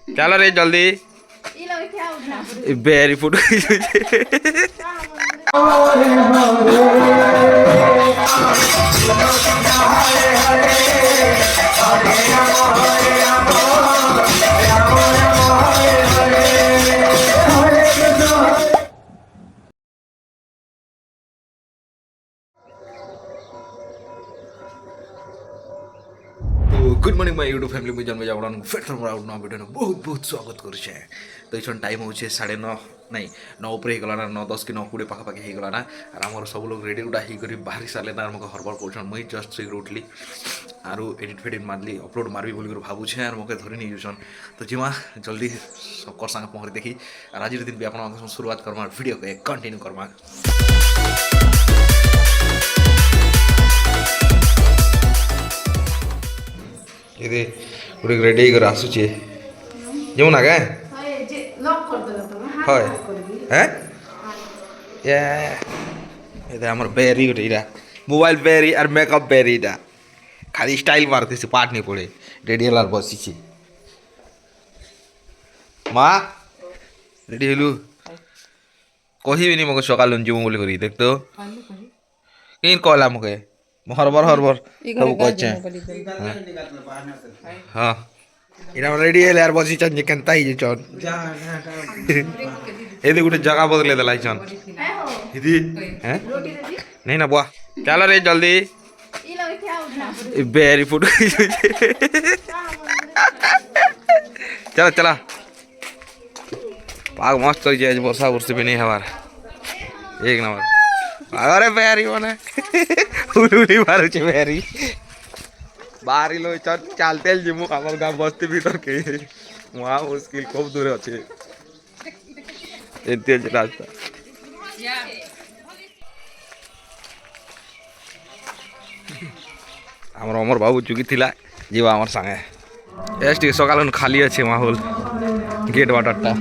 चलो रे जल्दी बेरी फुट good morning my YouTube family मुझे जन्म जावड़ा फिर थोड़ा वीडियो में बहुत बहुत स्वागत करुचे। तो ये टाइम हो 9:30 नहीं 9 ऊपर ही गलाना 9:10 कि 9:20 पाखापाखि ही गलाना और आम सब लोग रेडी उड़ा ही कर बाहरी सारे ना मुझे हरबड़ कर मुझे जस्ट शीघ्र उठली और एडिट फेडिट मारली अपलोड मारबी बोल भावुचे और मुझे धरी नहीं जाऊन। तो जीमा जल्दी सबकर संगे पहुँच देखी और आज दिन भी आप शुरुआत करमा वीडियो के कंटिन्यू करमा। ये पूरे रेडी कर आसुचे जेमन आगे हाय हैं ये हमर बेरी गोटेटा मोबाइल बेरी और मेकअप बेरीटा खाली स्टाइल मारते से पाठ नहीं पड़े रेडी हलार बसी माँ रेडी हलु कही भी नहीं मग सकाल जीव बोली करी देख तो कहीं कहला मुझे हरबर हरबर सब कहे हाँ इना रेडी है यार बसी चन केनता ही चन ये गोटे जगह बदले देला चन इदी हैं नहीं ना बुआ चलो रे जल्दी बेरी फुट चला चला पाग मस्त कर जाए वर्षा वर्षा भी नहीं हमार एक नंबर अरे बेरी माने उड़ी मारू छे बेरी बाहरी लो चलते जिमु आमर गाँव बस्ती भीतर के वहाँ मुश्किल खूब दूर अच्छे एते रास्ता आमर अमर बाबू चुकी थिला जीवा आमर संगे एस टी सकाल खाली अच्छे माहौल गेट वाटरटा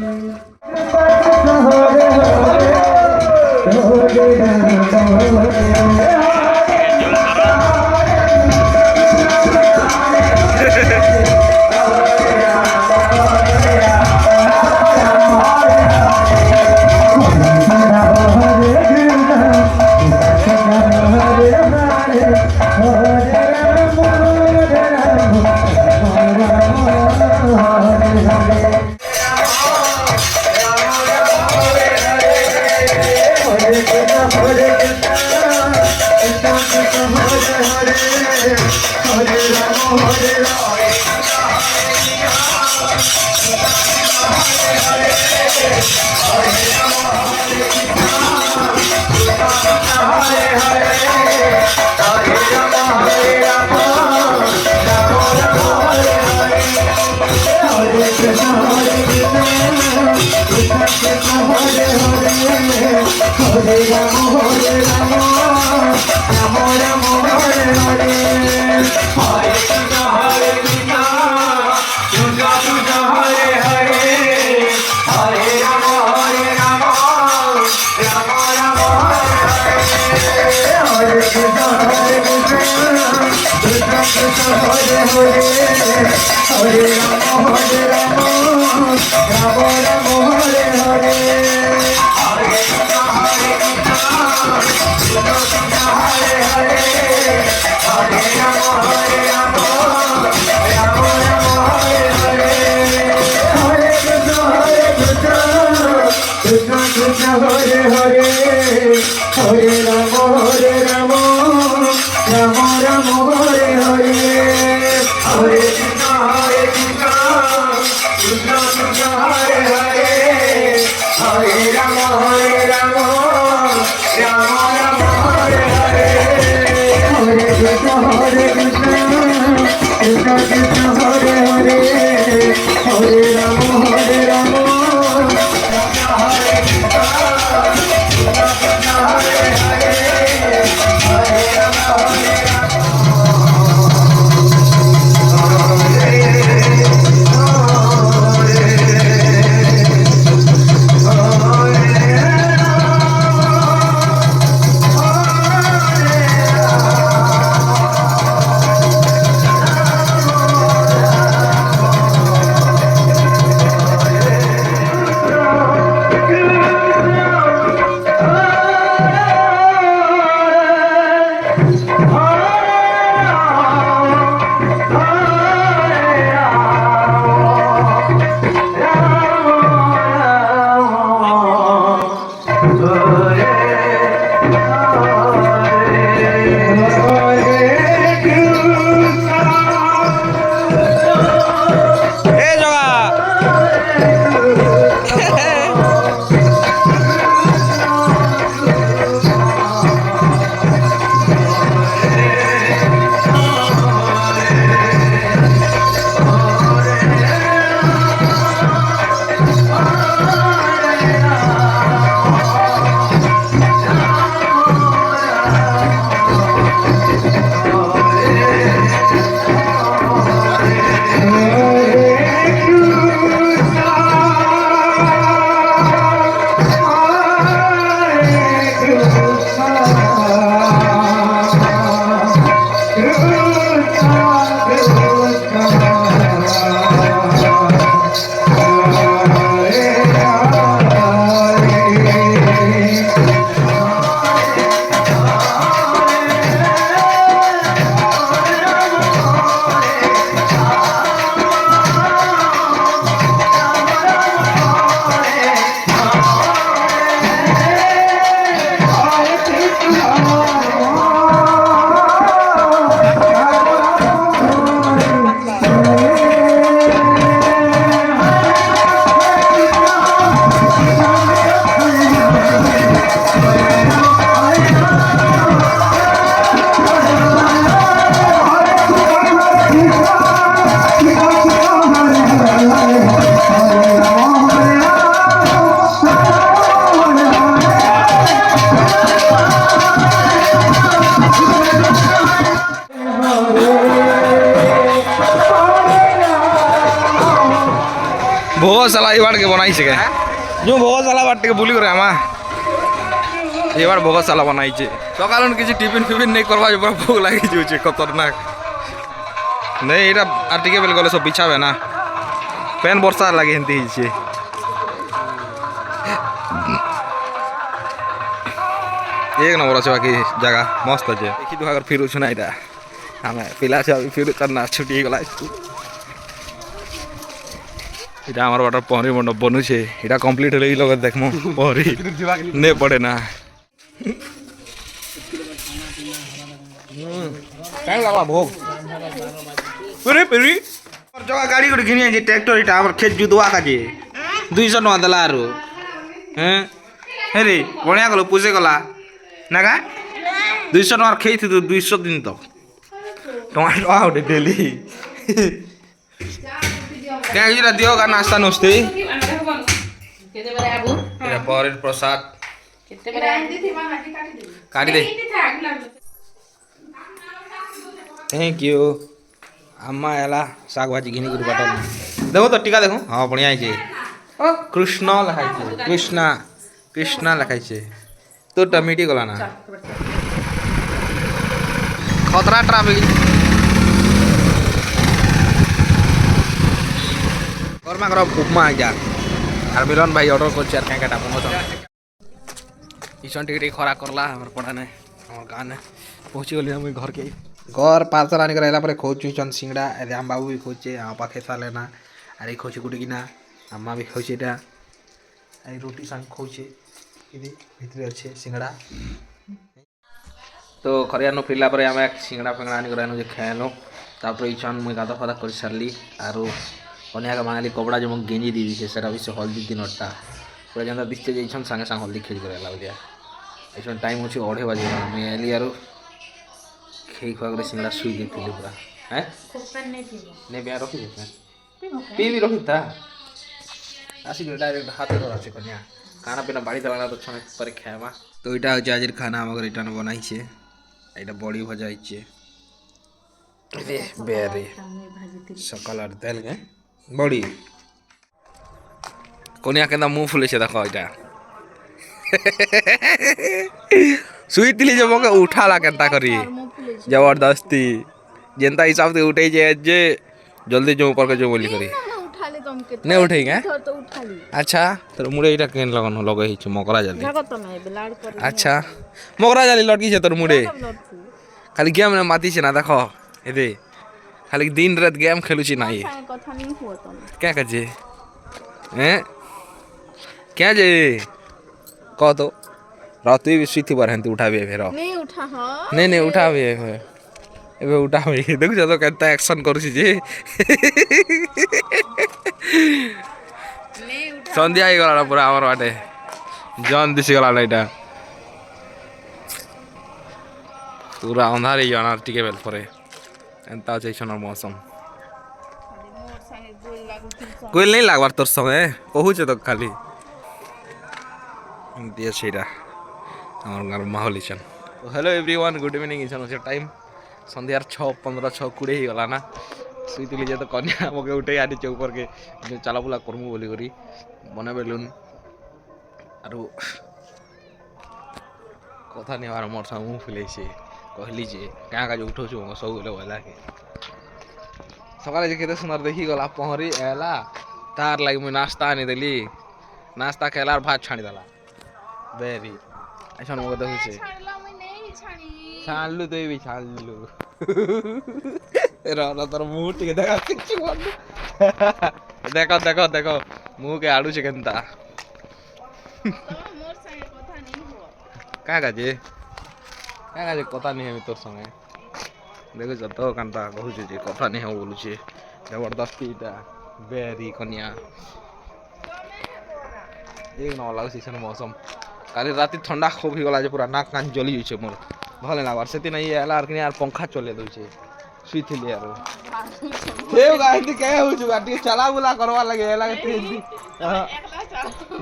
ଭୋଗଶାଳା ଏ ବାଟ କେ ବନାଇছে କେ ଯେଉଁ ଭୋଗଶାଳା ବାଟ ଟିକେ ବୁଲି করে আমা এবার ভোগଶାଳା বনাইছে সকালু কিছু টিফিন ফিফিন নেই করবা পুরা ভোগ লাগি যাচ্ছে খতরনাক নেই এটা আর টিকে বেল গলে সব বিছাবে না পেন বর্ষা লাগে এমতি হইছে एक नंबर अच्छे बाकी जगह मस्त अच्छे देखी तो अगर फिर ना इटा हमें पिला से अभी फिर करना छुट्टी गला स्कूल इटा हमार वाटर पहरी मंडप बनू छे इटा कंप्लीट होले ही लोग देखमु पहरी ने पड़े ना काई लागला भोग अरे पेरी जगह गाड़ी को घिनी जे ट्रैक्टर इटा हमर खेत जुदवा का जे 200 टका देला आरो हैं हेरे बणिया गलो पूजे गला नागा 200 टका खेई थी 200 दिन तक टमाटो आउट डेली क्या हिरा दियो का नाश्ता नोस्ते केते बरे आबू एरा पर प्रसाद केते बरे काटी दे थैंक यू अम्मा एला साग भाजी घिनी गुरु बाटल देखो तो टीका देखो हां बढ़िया है ओ कृष्ण लखाई छे कृष्णा कृष्णा लखाई छे तो टमेटी गला ना खतरा ट्रैफिक गरमा गरम उपमा आजा আর মিলন ভাই অর্ডার করছে আর কাঁ কাটা প্রমোশন ইসন টিকে খরা করলা আমার পড়া নাই আমার গান পৌঁছি গলি আমি ঘর কে घर पार्सल आनी कराइला पर खोजु चन सिंगड़ा राम बाबू भी खोजे आ पाखे साले ना अरे खोजे गुटी किना अम्मा भी खोजे टा आई रोटी संग खोजे इदी भितरे अच्छे सिंगड़ा तो खरियानो फिरला पर हम सिंगड़ा फेंगड़ा आनी कराइनो जे खाएलो तापर इछन मुई गादा फादा कर सारली आरो कन्या का मांगली कपड़ा जो मग गेंजी दी दिसे सेटा भी से हल्दी दिनटा पूरा जंदा दिसते जे इछन संगे संग हल्दी खेज कराइला हो गया इछन टाइम होछि 8 बजे मैं एली आरो खेई खुआ करे सिंगड़ा सुई देथिले पूरा हैं कोपन नै पीबो नै बिया रखि देता पी भी रखि था आसी डायरेक्ट हाथ रो আছে कन्या खाना पीना बाड़ी दलाना तो छने पर खाएमा तो इटा हो आजिर खाना हमर इटान बनाई छे एटा बड़ी भजाई छे रे बेरे सकाल आर तेल के बड़ी कन्या केना मुंह फुले छे देखो इटा सुईतली जब मके उठाला केनता करी जबरदस्ती जनता हिसाब से उठे जे जल्दी जो ऊपर के जो बोली करी उठाले तुम के नहीं उठेगा तो उठाली अच्छा तो मुड़े इटा केन लगन लगे हिच मकरा जल्दी अच्छा मकरा जल्दी लटकी छे तोर मुड़े खाली गेम में माती छे ना देखो एदे खाली दिन रात गेम खेलु छी ना ये कथा नहीं हो तुम क्या कजे हैं क्या जे कह तो रात भी सुई थी बरहंती उठाबे फेर नहीं उठा हां नहीं उठाबे एबे उठाबे देख जतो केता एक्शन करछि जे नहीं उठा संध्या आइ गला पूरा हमर बाटे जान दिसि गला लाइटा पूरा अंधार ही जाना टिके बेल परे एंता छै छनर मौसम कोई नहीं लागबार तोर संगे कहू छै तो खाली दिया छेड़ा আমার গার মাহল ইছন তো হ্যালো एवरीवन गुड इवनिंग इछन से टाइम संध्यार 6:15 6:20 ही गला ना सुईतली जे तो कन्या मके उठे आनी चौक पर के चला बुला करमु बोली करी बने बेलुन आरो कथा नहीं आर मोर सा मुंह फुले छे कहली जे का का जो उठो छु सब बोले वाला के सकाले जे केते सुंदर देखि गला पहरी एला तार लागि मु नाश्ता आनी देली नाश्ता खेलार भात छाणी दला बेरी ऐसा मगे देखु छे छाणला मैं नहीं छाणलु तो भी छाणलु रा तोर मुंह टिके देखा किछु बोल देखो देखो देखो मुंह के आडू छे केनता मोर संगे कथा नहीं हो का गाजे कथा नहीं है तोर संगे देखो जतो कांता कहू छे जे कथा नहीं हो बोलु छे जबरदस्ती ता बेरी कन्या एक न लागु छे सन मौसम काली राती ठंडा खूब ही गला जे पूरा नाक कान जली छे मोर भले लागबार सेति नहीं एला आर यार पंखा चले दउ छे सुईथिले यार हे गाइस के हो छु गाटी चला बुला करवा लगे एला के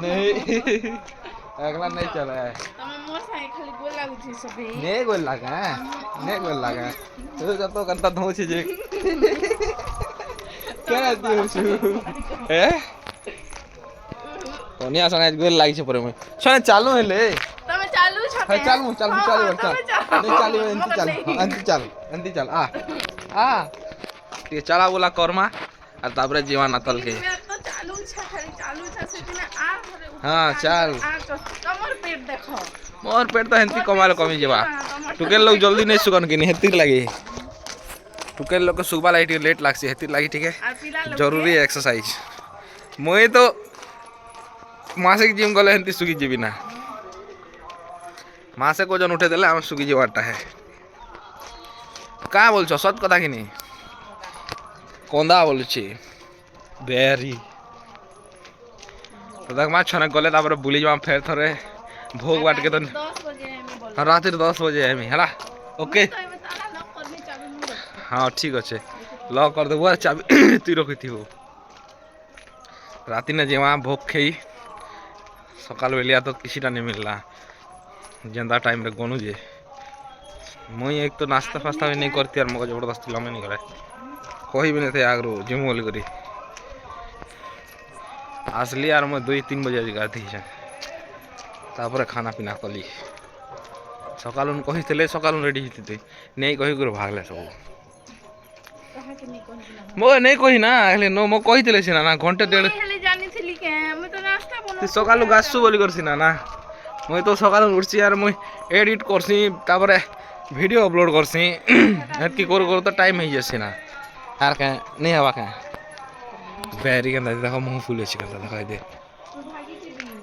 नहीं एकला नहीं चला है तम मोर साई खाली गोल लागु छी सबे ने गोल लागा तो जतो कंता धो छे जे क्या दियो छु ए कोनिया संगे गोल लागी छे परे में छने चालू हेले તમે ચાલુ છો हाय કે? चालू चालू હા, चालू હા, वर्षा તમે ચાલો. नहीं चालू एंती મગર चाल નહીં. एंती चाल टे चला बोला कर्मा और तापरे जीवाना तल के મેં તો ચાલુ છે ખાલી ચાલુ છે સેતીને આ ઘરે ઉપર हाँ चाल આ તો તમાર પેટ દેખો मोर पेट तो हेंती कमाल कमी जेबा टुकेल लोग जल्दी नहीं सुकन कि हेतिर लगी टुकेल लोग को सुबह लाइट लेट लागसी हेतिर लगी ठीक है આ પીલા લોકો जरूरी है एक्सरसाइज मुई तो मासिक जिम गले हेंती सुगी जीबी ना मासे को जन उठे देले हम सुगी जीवाटा है का बोलछो सत कथा कि नहीं कोंदा बोलछि बेरी तो तक मा छने गले तापर बुली जमा फेर थरे भोग बाट के तो 10 बजे আমি বল रात 10 बजे आमी हला ओके તો ଏବେ તારા લક કરને ચાબી મું हाँ ठीक अच्छे लॉक कर देबो चाबी तू रखी हो राती ने जेवा भोग खई सकाल बेलिया तो किसीटा नहीं मिलला जेंदा टाइम रे गोनू जे मुई एक तो नाश्ता फास्ता भी नहीं करती और मगर जबरदस्ती लमे नहीं करे कोई भी नहीं थे आगरू जिम बोल करी असली यार मैं 2-3 बजे गाती है तापर खाना पीना कली सकाल कही सकाल रेडी होती नहीं कही कर भागले सब કાહકે ની કહી मो नहीं कही ना हेले नो मो कही सीना ना घंटे डेढ़ ହେଲେ ଜାଣିଥିଲି કે ଆମେ ତ ନାସ୍ତା तू ବନଉ सकालू गासु बोली करसी ना मुई तो सकालू उठसी यार मुई एडिट करसी तापरे वीडियो अपलोड करसी एतकी कर तो टाइम हो जासी ना यार का नहीं हवा का बैरी के देखो मुंह फुल अछि का दिखाई दे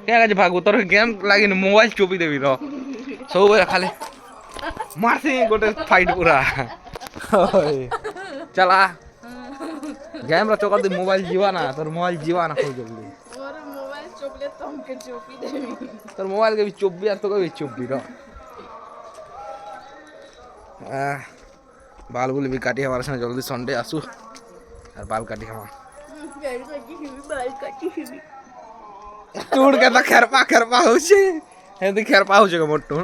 क्या काज भागू तोर गेम लागी मोबाइल चोपी देबी तो सब बेला खाली मारसी गोटे फाइट पूरा चला गेम रा चोकर दे मोबाइल जीवा ना तोर मोबाइल जीवा ना कोई जल्दी ମୋର ମୋବାଇଲ ଚୋପଲେ ତମକେ ଚୋପି ଦେବି তোর মোবাইল के भी चुप्पी আর তোকে भी चुप्पी रो बाल बुल भी काटी हमारे साथ जल्दी संडे आसू और बाल काटी हम બાલ કાટી હિવી टूट के तो खेरपा हो छे हेदी खेरपा हो छे के मोटू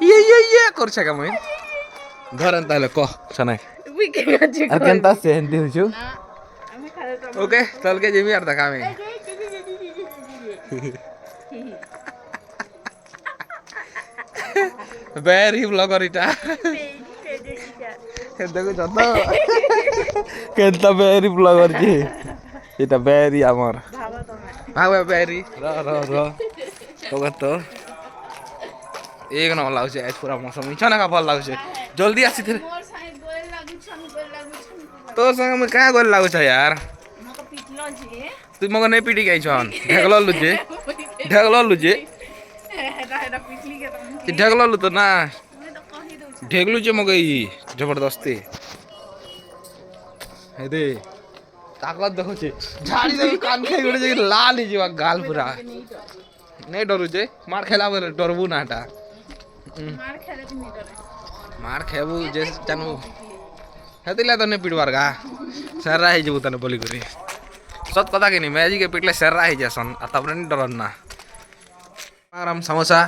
ये कर छे के मैं धरन ताले को सनाय ઉભી કેમ છે আর কেনতা से हेंदी हो छु ના અમે ખાલી તો ओके चल के जेबी यार देखा में वेरी ब्लॉगर इटा देखो जत केनता वेरी ब्लॉगर जी এটা বেরি আমার ભાવા તમે ভাবে বেরি র তো एक न लाଗୁছে আজ পুরা মৌসুম ইচ্ছা না ভাল লাগুছে জলদি আসি থে મોર સાહેબ ગોલ लागू छन तो संग में का गोल लाଗୁছ यार મકો પીટલો છે তুই মগ নাই পিটি গাইছ ঢেগল লুজে হেডা হেডা પીટલી કે તમે তুই ঢেগল লু তো না मैं तो कहि दउ ঢেগলু যে মগ ই জবরদস্তি हे दे ताकत देखो छे झाड़ी दे कान खाई गड़े जे लाल ही जीवा गाल पूरा नहीं डरू जे मार खेला बोले डरबू नाटा मार खेले भी नहीं डरे मार खेबू जे जानू हेतिला तो नहीं पिटवार गा सररा ही जेबू तने बोली करी सत कथा के नहीं मैजी के पिटले सररा ही जसन आ तबरे नहीं डरन ना आराम समोसा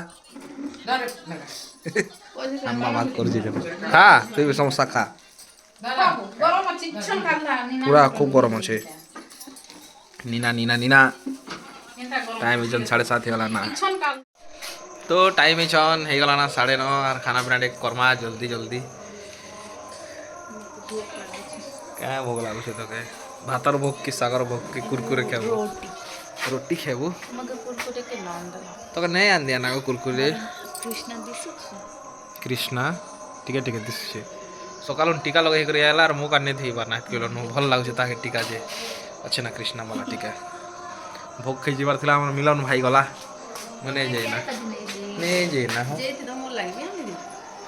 अम्मा बात कर जे खा तू भी समोसा खा गरम अछि छन खाला पूरा खूब गरम अच्छे नीना टाइम जन 7:30 होला ना छन का तो टाइम छन हे गला ना 9:30 और खाना पीना टे करमा जल्दी क्या भोग लागु छे तो के भातर भोग की सागर भोग की कुरकुरे खेबू रोटी खेबू मगर कुरकुरे के नाम दे तो के नहीं आन दिया ना कुरकुरे कृष्णा दिसु कृष्णा ठीक दिस छे सकाल टीका लगे कर आला और मुँह काटने थी बार नाथ केलो भल लागुचे ताके टीका जे अच्छे ना कृष्णा वाला टीका भोग खाई जीवार थिला हमर मिलन भाई गला मने जे ना नहीं जे ना हो जे तो मोर लागि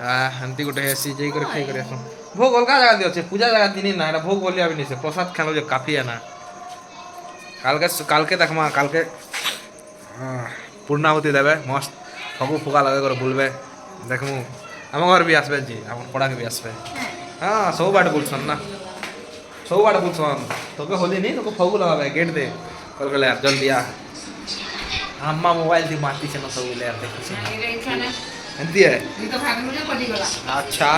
हां हंती गोटे हेसी जे कर खाई करे सो भोग अलगा जगह दियो छे पूजा जगह दिनी ना एटा भोग बोलिया भी नहीं से प्रसाद खानो जे काफी है ना काल के देखमा काल के पूर्णाहुति देबे मस्त फगु फुगा लगे कर बोलबे देखमु हम घर भी आसबे जी हम पड़ा के भी आसबे हां सब बाट बोलछन ना सब बाट बोलछन तो के होली नहीं तो को फगु लगाबे गेट दे कल कल यार जल्दी आ अम्मा मोबाइल थी मारती से ना सब ले यार देखी एंती है तो भाग में पड़ी गला अच्छा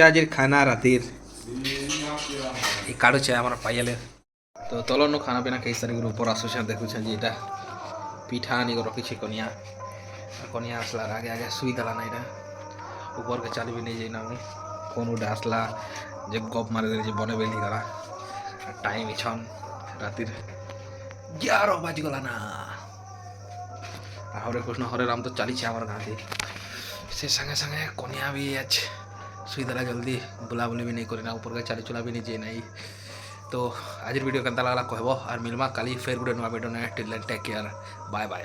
आज खाना रातिर ई काडो छे हमर पाइले तो तलनो खाना पीना कई सारी ऊपर आसु छे देखु छे जी एटा পিঠা আনি রখিছি কনিয়া কনিয়া আসলার আগে আগে শুই দেলা না এটা উপরকে চালিবি নিয়ে যাই না আমি কোন উঠে আসলা যে গপ মারে দিলে যে বনে বেলি গলা টাইম ইছন রাতির 11 বাজি গলা না আর হরে কৃষ্ণ হরে রাম তো চালিছে আমার গাঁতে সে সঙ্গে সঙ্গে কনিয়া भी आज শুই দেলা জলদি বুলাবুলি भी नहीं करी ना ऊपर के चाली चुला भी नहीं जे नहीं तो आज वीडियो केनता लागला कहबो और मिलमा काली फेर गुडे नुआ वीडियो ने till take care bye bye.